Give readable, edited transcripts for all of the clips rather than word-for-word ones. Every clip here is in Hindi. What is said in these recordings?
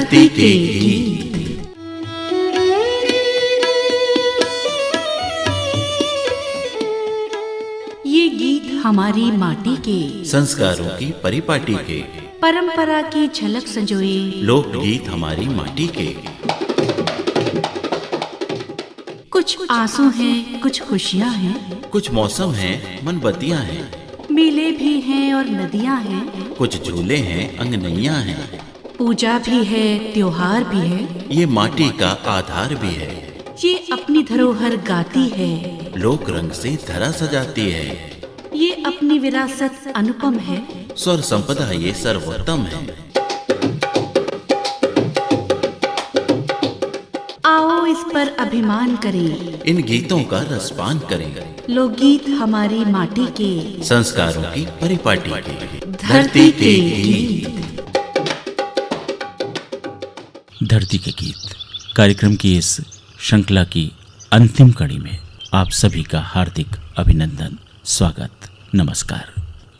धरती के गीत। ये गीत हमारी माटी के संस्कारों की परिपाटी के, परंपरा की झलक संजोए लोकगीत हमारी माटी के। कुछ आंसू हैं, कुछ खुशियाँ हैं, कुछ मौसम हैं, मनबत्तियाँ हैं, मेले भी हैं और नदियाँ हैं, कुछ झूले हैं, अंगनैयाँ हैं, पूजा भी है, त्योहार भी है, ये माटी का आधार भी है, ये अपनी धरोहर गाती है, लोक रंग से धरा सजाती है, ये अपनी विरासत अनुपम है, स्वर संपदा ये सर्वोत्तम है। आओ इस पर अभिमान करें, इन गीतों का रसपान करें, लोकगीत हमारी माटी के, संस्कारों की परिपाटी के, धरती के गीत। धरती के गीत कार्यक्रम की इस श्रृंखला की अंतिम कड़ी में आप सभी का हार्दिक अभिनंदन, स्वागत, नमस्कार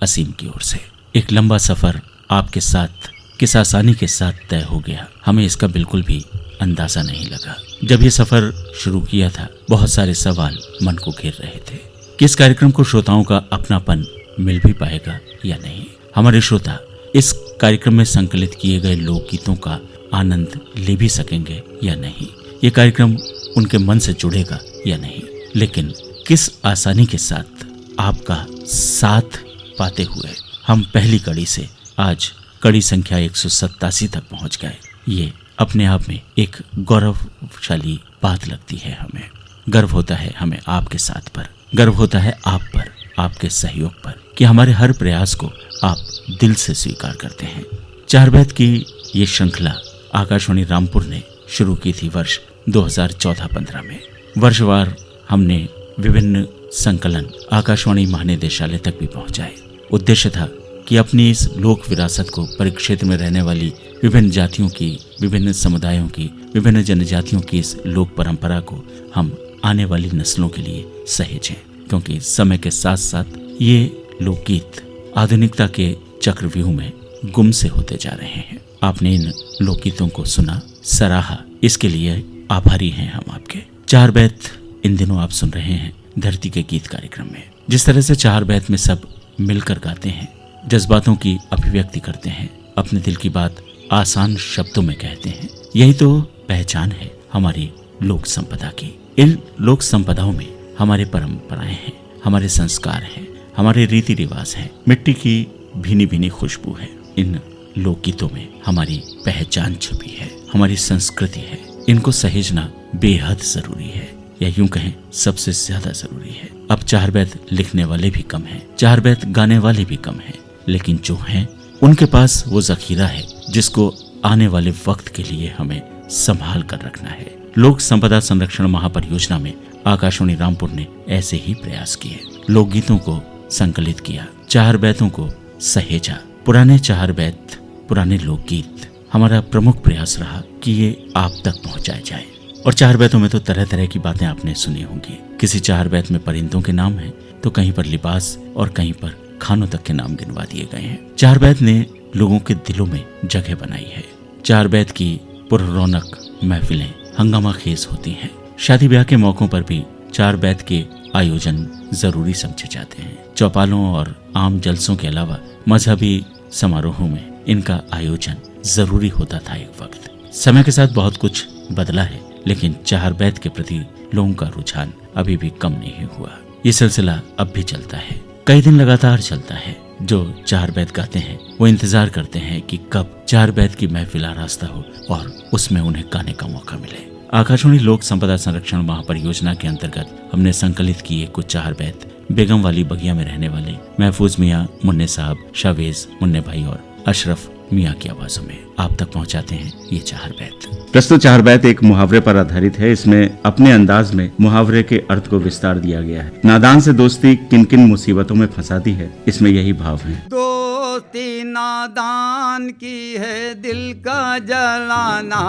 असीम की ओर से। एक लंबा सफर आपके साथ किस आसानी के साथ तय हो गया, हमें इसका बिल्कुल भी अंदाजा नहीं लगा। जब ये सफर शुरू किया था, बहुत सारे सवाल मन को घेर रहे थे कि इस कार्यक्रम को श्रोताओं का अपनापन मिल भी पाएगा या नहीं, हमारे श्रोता इस कार्यक्रम में संकलित किए गए लोकगीतों का आनंद ले भी सकेंगे या नहीं, ये कार्यक्रम उनके मन से जुड़ेगा या नहीं। लेकिन किस आसानी के साथ आपका साथ पाते हुए हम पहली कड़ी से आज कड़ी संख्या 187 तक पहुंच गए, ये अपने आप में एक गौरवशाली बात लगती है। हमें गर्व होता है, हमें आपके साथ पर गर्व होता है, आप पर, आपके सहयोग पर, कि हमारे हर प्रयास को आप दिल से स्वीकार करते हैं। चार बैत की ये श्रृंखला आकाशवाणी रामपुर ने शुरू की थी वर्ष 2014-15 में। वर्षवार हमने विभिन्न संकलन आकाशवाणी महानिदेशालय तक भी पहुंचाए। उद्देश्य था कि अपनी इस लोक विरासत को परिक्षेत्र में रहने वाली विभिन्न जातियों की, विभिन्न समुदायों की, विभिन्न जनजातियों की इस लोक परंपरा को हम आने वाली नस्लों के लिए सहेजें, क्योंकि समय के साथ साथ ये लोकगीत आधुनिकता के चक्रव्यूह में गुम से होते जा रहे हैं। आपने इन लोकगीतों को सुना, सराहा, इसके लिए आभारी हैं हम आपके। चार बैत इन दिनों आप सुन रहे हैं धरती के गीत कार्यक्रम में। जिस तरह से चार बैत में सब मिलकर गाते हैं, जज्बातों की अभिव्यक्ति करते हैं, अपने दिल की बात आसान शब्दों में कहते हैं, यही तो पहचान है हमारी लोक संपदा की। इन लोक संपदाओं में हमारे परंपराएं हैं, हमारे संस्कार हैं, हमारे रीति रिवाज हैं, मिट्टी की भीनी भीनी खुशबू है। इन लोकगीतों में हमारी पहचान छुपी है, हमारी संस्कृति है। इनको सहेजना बेहद जरूरी है, या यूं कहें सबसे ज्यादा जरूरी है। अब चार बैत लिखने वाले भी कम हैं, चार बैत गाने वाले भी कम हैं, लेकिन जो हैं उनके पास वो जखीरा है जिसको आने वाले वक्त के लिए हमें संभाल कर रखना है। लोक संपदा संरक्षण महापरियोजना में आकाशवाणी रामपुर ने ऐसे ही प्रयास किए, लोकगीतों को संकलित किया, चार बैतों को सहेजा। पुराने चार बैत, पुराने लोकगीत हमारा प्रमुख प्रयास रहा कि ये आप तक पहुंचाए जाए। और चार बैतों में तो तरह तरह की बातें आपने सुनी होंगी। किसी चार बैत में परिंदों के नाम हैं, तो कहीं पर लिबास और कहीं पर खानों तक के नाम गिनवा दिए गए हैं। चार बैत ने लोगों के दिलों में जगह बनाई है। चार बैत की पुररौनक महफिलें हंगामा खेज होती हैं। शादी ब्याह के मौकों पर भी चार बैत के आयोजन जरूरी समझे जाते हैं। चौपालों और आम जलसों के अलावा मजहबी समारोहों में इनका आयोजन जरूरी होता था एक वक्त। समय के साथ बहुत कुछ बदला है, लेकिन चार बैत के प्रति लोगों का रुझान अभी भी कम नहीं हुआ। ये सिलसिला अब भी चलता है, कई दिन लगातार चलता है। जो चार बैत गाते हैं वो इंतजार करते हैं कि कब चार बैत की महफिल आरास्ता हो और उसमें उन्हें गाने का मौका मिले। आकाशवाणी लोक संपदा संरक्षण महापरियोजना के अंतर्गत हमने संकलित किए कुछ चार बैत बेगम वाली बगिया में रहने वाले महफूज मियाँ, मुन्ने साहब, शावेज, मुन्ने भाई और अशरफ मियाँ की आवाजों में आप तक पहुंचाते हैं ये चार बैत। प्रस्तुत चार बैत एक मुहावरे पर आधारित है। इसमें अपने अंदाज में मुहावरे के अर्थ को विस्तार दिया गया है। नादान से दोस्ती किन किन मुसीबतों में फंसाती है, इसमें यही भाव है। दोस्ती नादान की है, दिल का जलाना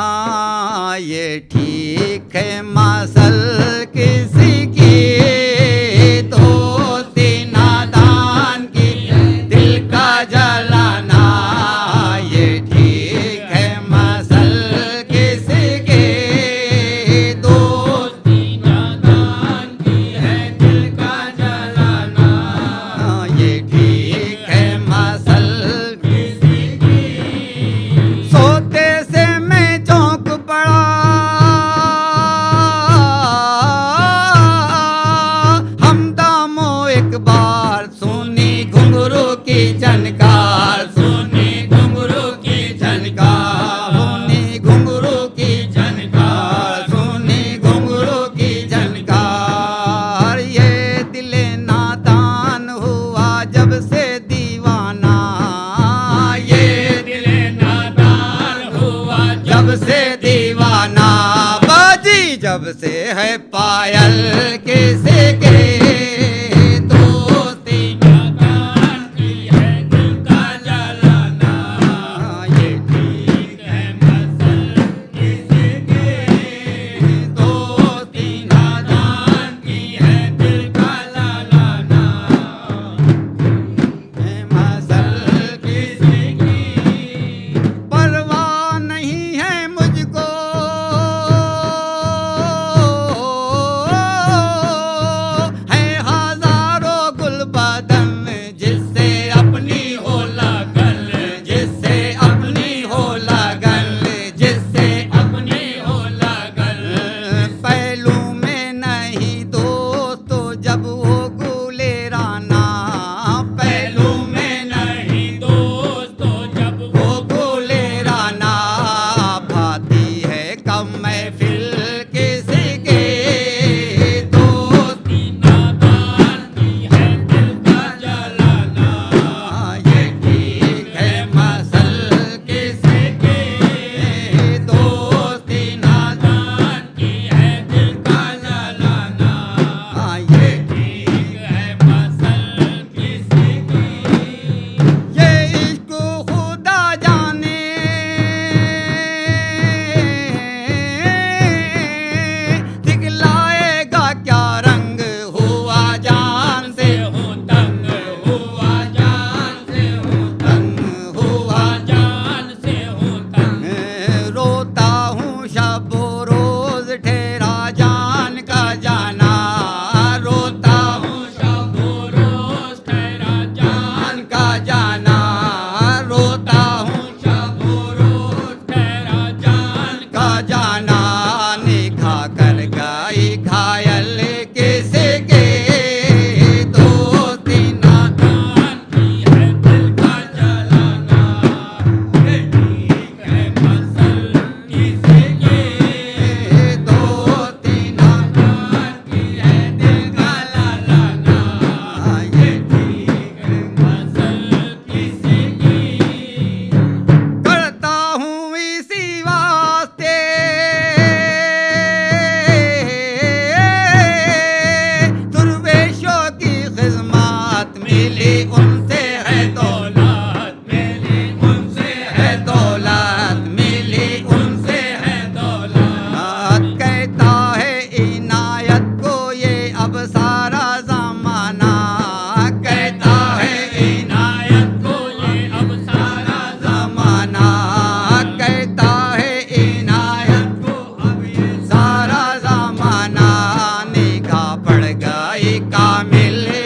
ये ठीक है मसल किसी की। दोस्ती नादान की दिल का जलाना ये ठीक है मसल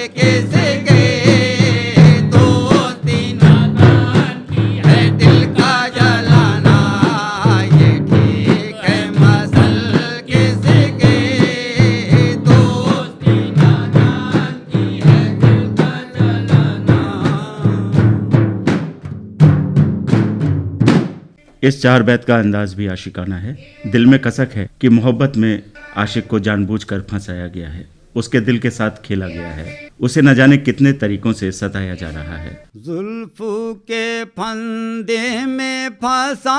किसके दोस्ती नादान की है दिल का जलाना ये ठीक है मसल किसके दोस्ती नादान की है दिल का जलाना। इस 4 बैत का अंदाज भी आशिकाना है। दिल में कसक है कि मोहब्बत में आशिक को जानबूझकर फंसाया गया है, उसके दिल के साथ खेला गया है, उसे न जाने कितने तरीकों से सताया जा रहा है। जुल्फू के फंदे में फंसा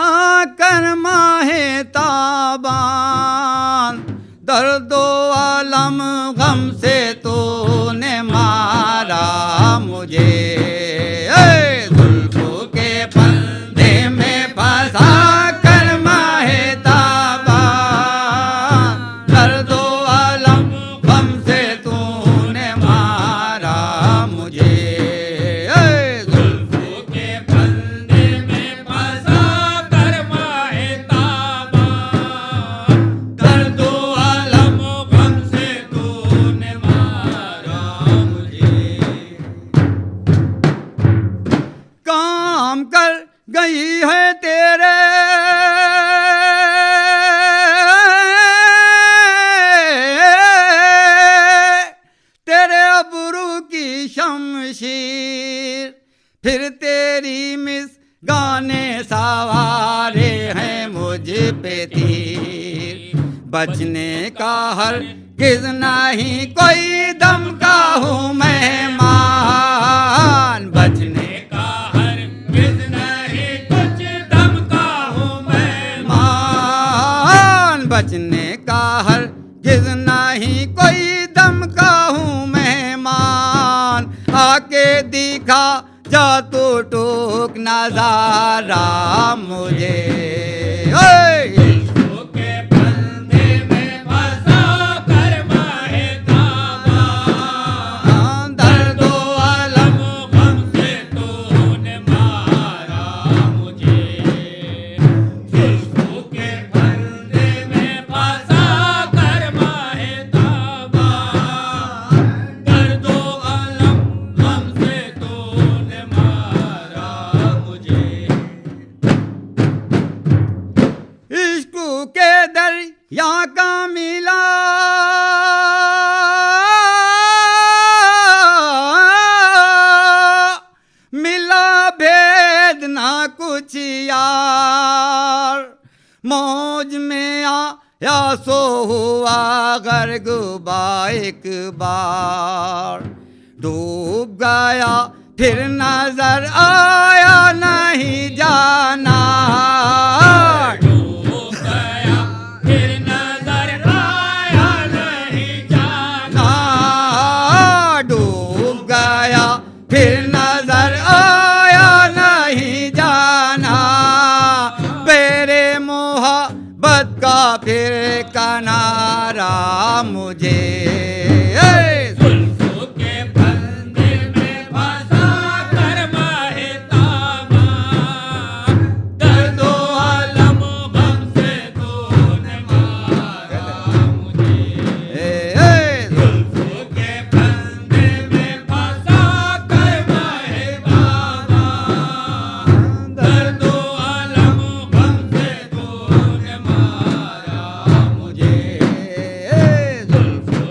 कर माहे ताबान दर्दो अलम गम से तूने मारा मुझे। जुल्फू के फंदे में फंसा कर माहे ताबान दर्दो अलम गम से तूने मारा मुझे। जुल्फू के फंदे में फंसा कर माहे ताबान दर्दो अलम गम से तूने मारा मुझे। काम कर गई है तेरे तेरे अबरू की शमशीर फिर तेरी मिस गाने सवारे हैं मुझ पे तीर बचने का हर किस नहीं कोई दम का हूँ मेहमान बचने का हर किस नहीं कुछ दम का हूँ मेहमान बचने का हर किस नहीं कोई दम का हूँ मेहमान आके दिखा जा तू टूक नजारा मुझे। इश्क़ के फंदे में फंसा कर माहे ताबान दर्दो अलम गम से तूने मारा मुझे। इश्क़ के फंदे में फंसा कर माहे ताबान दर्दो अलम गम से तूने मारा मुझे। इश्क़ के दरिया का मिला मिला भेद ना कुछ यार मौज में आया सो हुआ गर्गुबा एक बार डूब गया फिर नजर आया नहीं जाना डूब गया फिर नजर आया नहीं जाना डूब गया फिर नजर आया नहीं जाना मेरे मोहब्बत का फिर किनारा मुझे। जुल्फों के फंदे में फंसा कर माहे ताबान दर्दो अलम गम से तूने मारा मुझे। जुल्फों के फंदे में फंसा कर माहे ताबान दर्दो अलम गम से तूने मारा मुझे। जुल्फों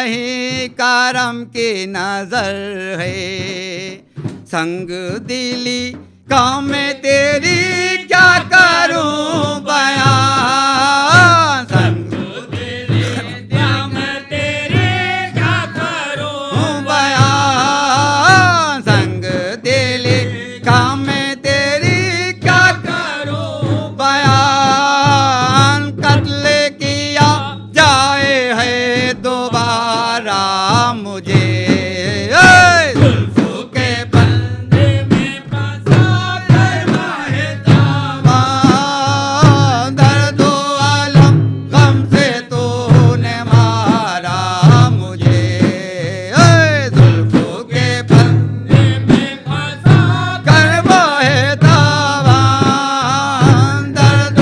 नहीं करम की नजर है। संग दिली काम में तेरी क्या करूं बयान। संग दिली काम तेरी क्या करूं बयान। संग दिली काम में तेरी क्या करूं बयान। कत्ल किया जाए है दोबारा मुझे। जुल्फों के बंदे में फंसा कर माहे ताबा। दर्द व अलम गम से तूने मारा मुझे। जुल्फों के बंदे में फंसा कर माहे ताबा। दर्द व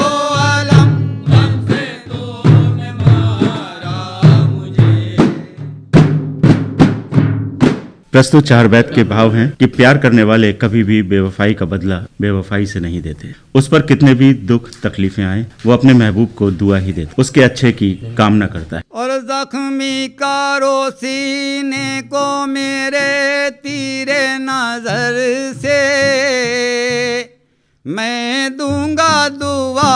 अलम गम से तूने मारा मुझे। प्रस्तुत चार बैत के भाव हैं कि प्यार करने वाले कभी भी बेवफाई का बदला बेवफाई से नहीं देते। उस पर कितने भी दुख तकलीफें आए वो अपने महबूब को दुआ ही देता, उसके अच्छे की कामना करता है। और जख्मी करो सीने को मेरे तीरे नजर से। मैं दूंगा दुआ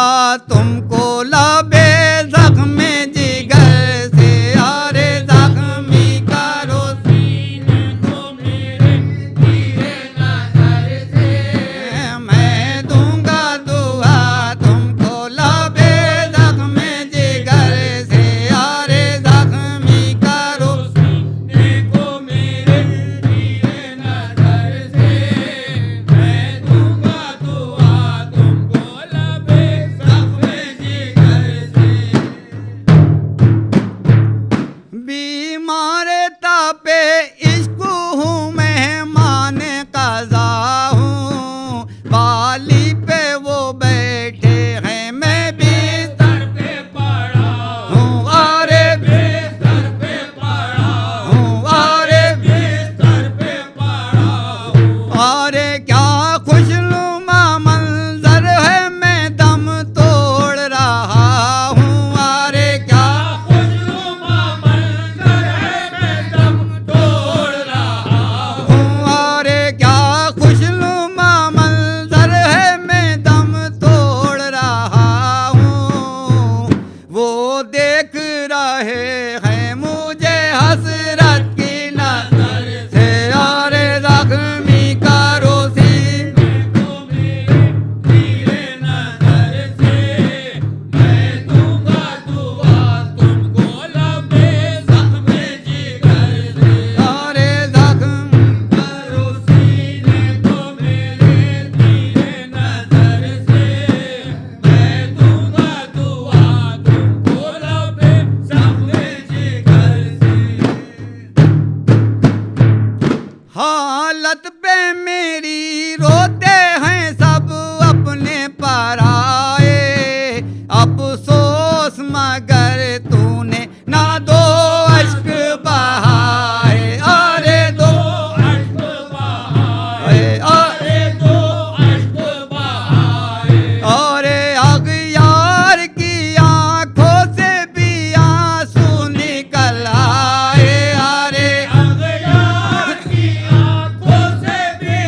तुमको लबे जख्म जिगर से। अरे जख्मी करो सीने को मेरे तीरे नजर से। मैं दूंगा दुआ तुमको लबे जख्म जिगर से। अरे जख्मी करो सीने को मेरे तीरे नजर से। मैं दूंगा दुआ तुमको लबे जख्म जिगर से। बीमार तापे इश्क हूँ मेहमान कज़ा हूँ। बाली पे वो बैठे हैं मैं बिस्तर पे पड़ा हूँ। अरे बिस्तर पे पड़ा हूँ। अरे बिस्तर पे पड़ा हूँ। अरे क्या खुशनुमा मंजर है मैं दम तोड़ रहा हूँ। अरे क्या खुशनुमा मंजर है मैं दम तोड़ रहा हूँ। अरे क्या खुशनुमा मंजर है मैं दम तोड़ रहा हूँ। वो देख रहे हैं मुझे हसरत की नजर से। अरे जख्मी करो सीने को मेरे तीरे नजर से। मैं दूंगा दुआ तुमको लबे जख्म जिगर से। अरे जख्म करो सीने को मेरे तीरे नजर से। मैं दूंगा दुआ तुमको लबे जख्म जिगर से। हालत पे मेरी रोते हैं सब अपने पराए। अफसोस मगर तूने ना दो अश्क बहाए। अरे दो अश्क बहाए अरे दो अश्क बहाए। अरे अगयार की आंखों से भी आंसू निकल आए। अरे अगयार की आंखों से भी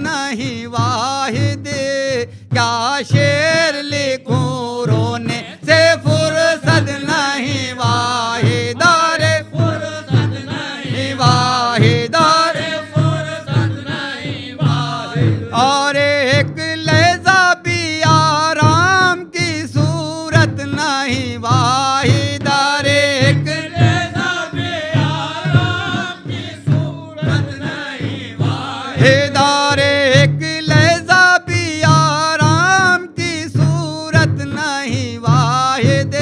नहीं वाहिद, क्या शेर लिखूं रोने से फुर्सत नहीं वाहिद, रे फुर्सत नहीं वाहिद, रे फुर्सत नहीं वाहिद। और एक लहज़ा भी आराम की सूरत नहीं वाहिद, रे एक लहज़ा भी आराम की सूरत नहीं वाहिद, रे एक लहज़ा भी आराम की सूरत नहीं वाहिद।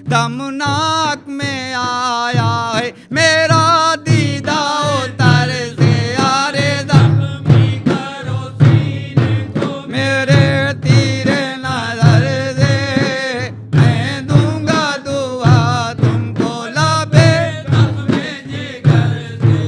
दमनाक में आया है मेरा दीदा उतर से, यारे ज़ख्मी करो सीने को मेरे तीरे नज़र से, मैं दूंगा दुआ तुमको लबे ज़ख्मे जिगर से।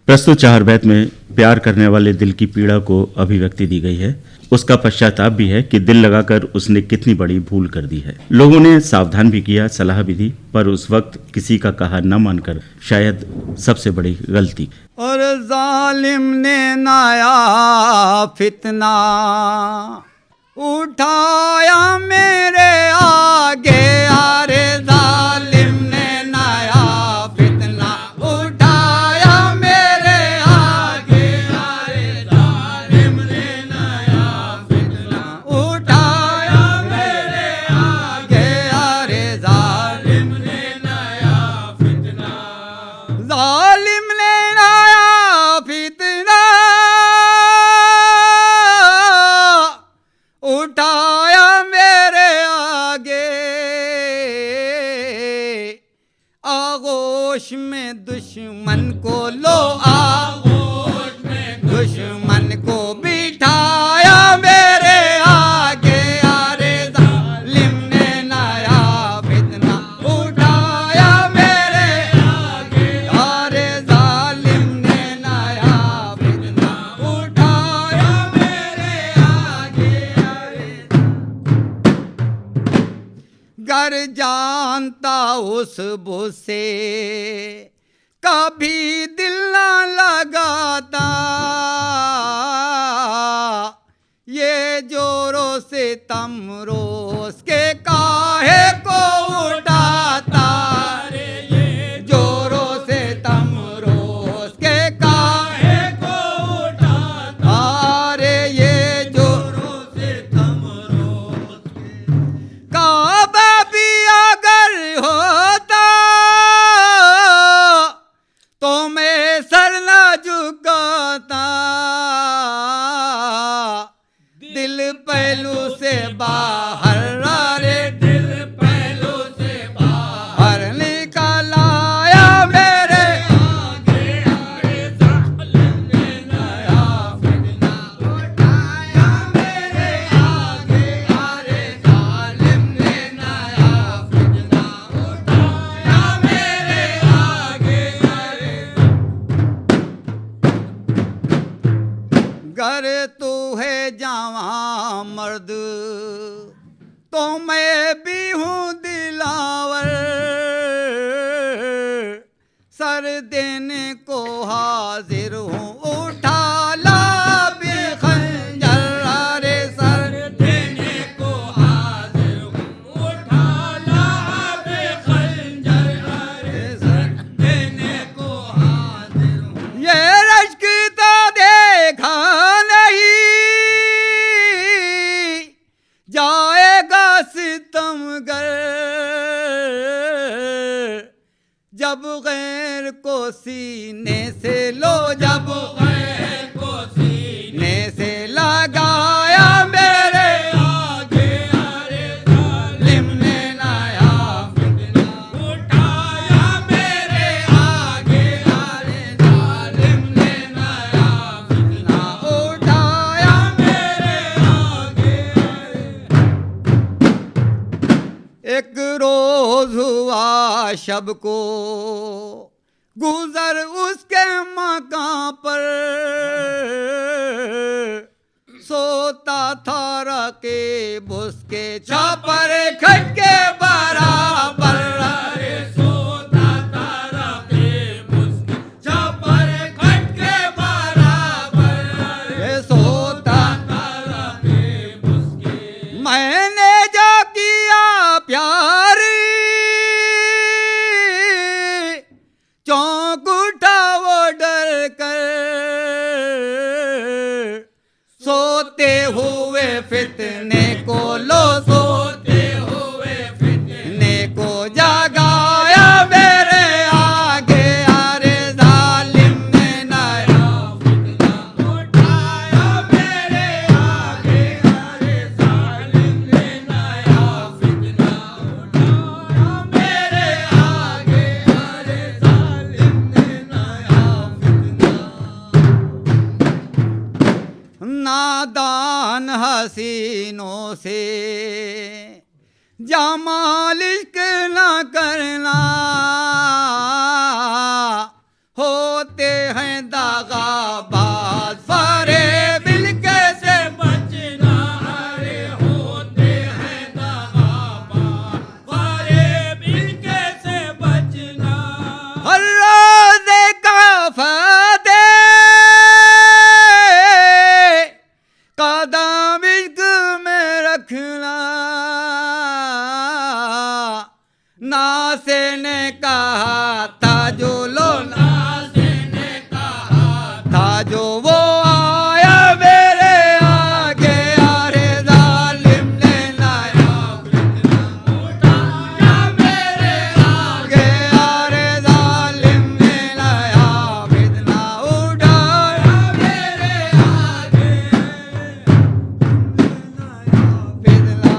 प्रस्तुत चार बैत में प्यार करने वाले दिल की पीड़ा को अभिव्यक्ति दी गई है। उसका पश्चाताप भी है कि दिल लगाकर उसने कितनी बड़ी भूल कर दी है। लोगों ने सावधान भी किया, सलाह भी दी, पर उस वक्त किसी का कहा न मानकर शायद सबसे बड़ी गलती। और जालिम ने नया फितना उठाया मेरे आगे, अरे जालिम ने नया फितना उठाया मेरे आगे, अरे जालिम ने नया फितना उठाया मेरे आगे, अरे जालिम ने नया फितना, जालिम ने नया फितना उठाया मेरे आगे, आगोश में दुश्मन को लो, आगोश में दुश्मन को बिठाया मेरे आगे, अरे जालिम ने नया फितना उठाया मेरे आगे, अरे जालिम ने नया फितना उठाया मेरे आगे, गर जानता उस बुसे कभी दिल ना लगाता, ये जोरों से तम रोज के काहे को उठाता, ये जोरों से तम रोज के काहे को उठाता, अरे ये जोरों से तम रोज काबा भी अगर होता तो मैं सर न झुकाता, दिल पहलू से बाहर, अरे दिल पहलू से बाहर निकल आया मेरे आगे, अरे जालिम ने नया फितना उठाया मेरे आगे, अरे जालिम ने नया फितना उठाया मेरे आगे, गर तू है जवां मर्द तो मैं भी हूँ दिलावर, सर देने को हाजिर हूँ उठा ला भी खंजर, अरे सर देने को हाजिर हूँ उठा ला भी खंजर, अरे सर देने को हाजिर हूँ, ये रश्क तो देखा नहीं जाएगा सितमगर, जब गैर को सीने से लो, जब गैर को सीने से लगाया मेरे आगे, अरे जालिम ने नया फितना उठाया मेरे आगे, अरे जालिम ने नया फितना उठाया मेरे आगे। एक रोज हुआ शब को गुजर उसके मकां पर, सोता था रके उसके छापर खटके बराबर, अरे सोता था रके उसके छापर खटके सोते हुए फितने को लो सोते हुए फितने को जगाया मेरे आगे अरे जालिम ने नया फितना उठाया मेरे आगे अरे जालिम ने नया फितना उठाया मेरे आगे अरे जालिम ने नया फितना। नादान हसीनों से जमाल इश्क न करना होते हैं दागाबाज फरेब इनके से बचना अरे होते हैं दागाबाज फरेब इनके से बचना। हर रोज़ का फतेह कदम इश्क में रखना नासे ने कहा था जो लो नासे ने कहा था जो वो आया मेरे आगे अरे जालिम ने नया फितना उठाया मेरे आगे अरे जालिम ने नया फितना उठाया मेरे आगे फितना।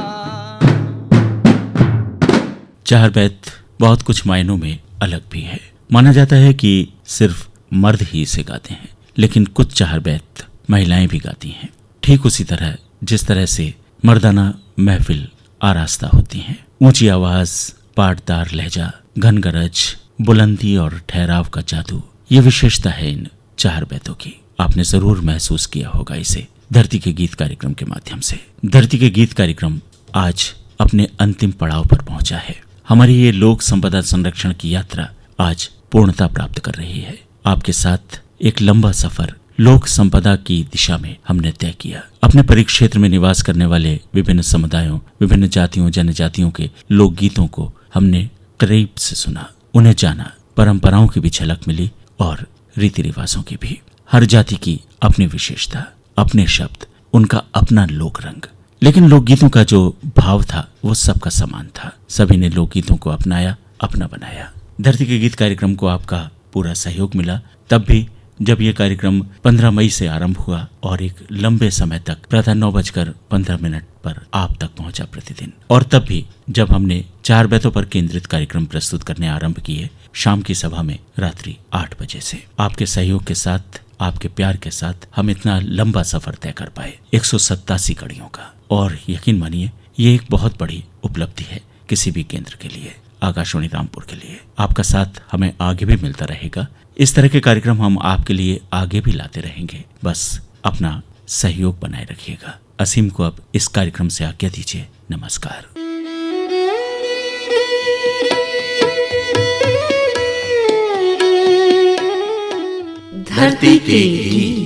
चार बैत बहुत कुछ मायनों में अलग भी है। माना जाता है कि सिर्फ मर्द ही इसे गाते हैं, लेकिन कुछ चार बैत महिलाएं भी गाती हैं। ठीक उसी तरह जिस तरह से मर्दाना महफिल आरास्ता होती हैं। ऊंची आवाज, पाटदार लहजा, घन गरज, बुलंदी और ठहराव का जादू, ये विशेषता है इन चार बैतों की। आपने जरूर महसूस किया होगा इसे धरती के गीत कार्यक्रम के माध्यम से। धरती के गीत कार्यक्रम आज अपने अंतिम पड़ाव पर पहुंचा है। हमारी ये लोक संपदा संरक्षण की यात्रा आज पूर्णता प्राप्त कर रही है। आपके साथ एक लंबा सफर लोक संपदा की दिशा में हमने तय किया। अपने परिक्षेत्र में निवास करने वाले विभिन्न समुदायों, विभिन्न जातियों, जनजातियों के लोकगीतों को हमने करीब से सुना, उन्हें जाना। परंपराओं की भी झलक मिली और रीति रिवाजों की भी। हर जाति की अपनी विशेषता, अपने शब्द, उनका अपना लोक रंग। लेकिन लोकगीतों का जो भाव था वो सबका समान था। सभी ने लोकगीतों को अपनाया, अपना बनाया। धरती के गीत कार्यक्रम को आपका पूरा सहयोग मिला, तब भी जब ये कार्यक्रम 15 मई से आरंभ हुआ और एक लंबे समय तक प्रातः 9:15 पर आप तक पहुंचा प्रतिदिन। और तब भी जब हमने चार बैतों पर केंद्रित कार्यक्रम प्रस्तुत करने आरंभ किए शाम की सभा में रात्रि 8 बजे से। आपके सहयोग के साथ, आपके प्यार के साथ हम इतना लंबा सफर तय कर पाए, 187 कड़ियों का। और यकीन मानिए ये एक बहुत बड़ी उपलब्धि है किसी भी केंद्र के लिए, आकाशवाणी रामपुर के लिए। आपका साथ हमें आगे भी मिलता रहेगा। इस तरह के कार्यक्रम हम आपके लिए आगे भी लाते रहेंगे। बस अपना सहयोग बनाए रखिएगा। असीम को अब इस कार्यक्रम से आज्ञा दीजिए। नमस्कार। धरती के गीत।